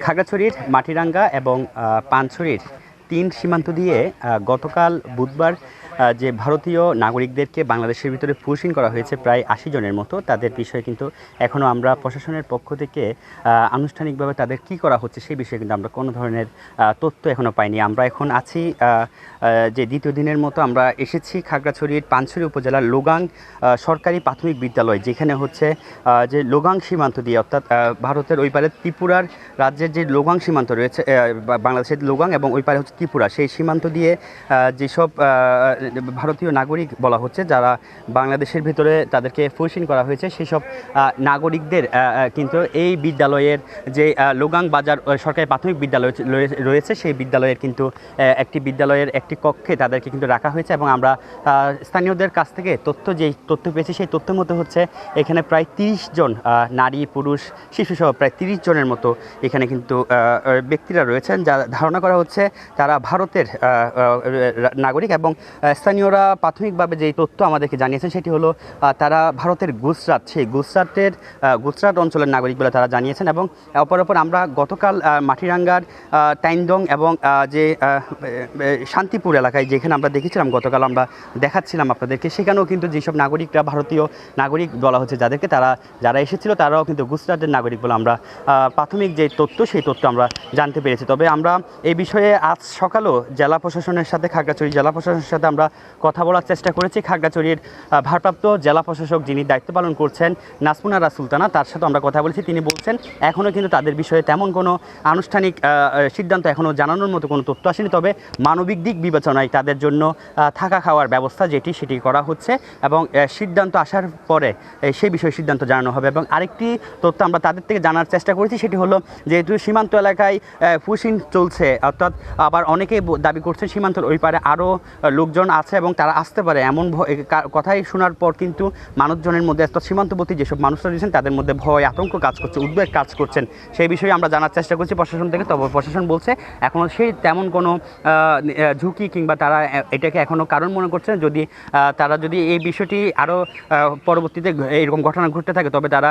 খাগড়াছড়ির মাটিরাঙ্গা এবং পানছড়ির ৩ সীমান্ত দিয়ে গতকাল বুধবার যে ভারতীয় নাগরিকদেরকে বাংলাদেশের ভিতরে পুশিং করা হয়েছে প্রায় ৮০ জনের মতো, তাদের বিষয়ে কিন্তু এখনও আমরা প্রশাসনের পক্ষ থেকে আনুষ্ঠানিকভাবে তাদের কি করা হচ্ছে সেই বিষয়ে কিন্তু আমরা কোনো ধরনের তথ্য এখনও পাইনি। আমরা এখন আছি যে দ্বিতীয় দিনের মতো আমরা এসেছি খাগড়াছড়ির পানছড়ি উপজেলার লোগাং সরকারি প্রাথমিক বিদ্যালয়, যেখানে হচ্ছে যে লোগাং সীমান্ত দিয়ে, অর্থাৎ ভারতের ওই পারে ত্রিপুরার রাজ্যের যে লোগাং সীমান্ত রয়েছে, বাংলাদেশের লোগাং এবং ওই পারে হচ্ছে ত্রিপুরা, সেই সীমান্ত দিয়ে যেসব ভারতীয় নাগরিক বলা হচ্ছে যারা বাংলাদেশের ভিতরে তাদেরকে পুশিং করা হয়েছে, সেসব নাগরিকদের কিন্তু এই বিদ্যালয়ের যে লোগাং বাজার সরকারি প্রাথমিক বিদ্যালয় রয়েছে সেই বিদ্যালয়ের কিন্তু একটি বিদ্যালয়ের একটি কক্ষে তাদেরকে কিন্তু রাখা হয়েছে। এবং আমরা স্থানীয়দের কাছ থেকে তথ্য পেয়েছি, সেই তথ্য মতো হচ্ছে এখানে প্রায় ৩০ জন নারী পুরুষ শিশুসহ প্রায় ৩০ জনের মতো এখানে কিন্তু ব্যক্তিরা রয়েছেন, যা ধারণা করা হচ্ছে তারা ভারতের নাগরিক। এবং স্থানীয়রা প্রাথমিকভাবে যেই তথ্য আমাদেরকে জানিয়েছেন সেটি হলো তারা ভারতের গুজরাট, সেই গুজরাট অঞ্চলের নাগরিক বলে তারা জানিয়েছেন। এবং অপর আমরা গতকাল মাটিরাঙ্গার টাইনদং এবং যে শান্তিপুর এলাকায় যেখানে আমরা দেখেছিলাম, গতকাল আমরা দেখাচ্ছিলাম আপনাদেরকে, সেখানেও কিন্তু যেসব নাগরিকরা ভারতীয় নাগরিক বলা হচ্ছে যাদেরকে, যারা এসেছিল তারাও কিন্তু গুজরাটের নাগরিক বলে আমরা প্রাথমিক যে তথ্য সেই তথ্য আমরা জানতে পেরেছি। তবে আমরা এই বিষয়ে আজ সকালেও জেলা প্রশাসনের সাথে, খাগড়াছড়ি জেলা প্রশাসনের সাথে আমরা কথা বলার চেষ্টা করেছি। খাগড়াছড়ির ভারপ্রাপ্ত জেলা প্রশাসক যিনি দায়িত্ব পালন করছেন নাজমুনারা সুলতানা, তার সাথে আমরা কথা বলেছি। তিনি বলছেন এখনও কিন্তু তাদের বিষয়ে তেমন কোনো আনুষ্ঠানিক সিদ্ধান্ত এখনও জানানোর মতো কোনো তথ্য আসেনি, তবে মানবিক দিক বিবেচনায় তাদের জন্য থাকা খাওয়ার ব্যবস্থা সেটি করা হচ্ছে এবং সিদ্ধান্ত আসার পরে সেই বিষয়ে সিদ্ধান্ত জানানো হবে। এবং আরেকটি তথ্য আমরা তাদের থেকে জানার চেষ্টা করেছি, সেটি হলো যেহেতু সীমান্ত এলাকায় পুশিং চলছে, অর্থাৎ আবার অনেকেই দাবি করছেন সীমান্তের ওই পারে আরও লোকজন আছে এবং তারা আসতে পারে, এমন কথাই শোনার পর কিন্তু মানুষজনের মধ্যে, অর্থাৎ সীমান্তবর্তী যেসব মানুষরা রয়েছেন তাদের মধ্যে ভয় আতঙ্ক কাজ করছে, উদ্বেগ কাজ করছেন। সেই বিষয়ে আমরা জানার চেষ্টা করছি প্রশাসন থেকে। তবে প্রশাসন বলছে এখনও সেই তেমন কোনো ঝুঁকি কিংবা তারা এটাকে এখনও কারণ মনে করছে যদি এই বিষয়টি আরও পরবর্তীতে এরকম ঘটনা ঘটতে থাকে, তবে তারা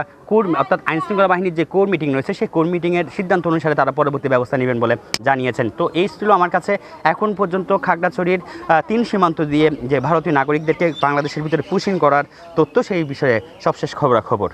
অর্থাৎ আইনশৃঙ্খলা বাহিনীর যে কোর মিটিং রয়েছে সেই কোর মিটিংয়ের সিদ্ধান্ত অনুসারে তারা পরবর্তী ব্যবস্থা নেবেন বলে জানিয়েছেন। তো এই ছিল আমার কাছে এখন পর্যন্ত খাগড়াছড়ির ৩ সীমান্ত দিয়ে যে ভারতীয় নাগরিকদেরকে বাংলাদেশের ভিতরে পুশিং করার তথ্য, সেই বিষয়ে সবশেষ খবরাখবর।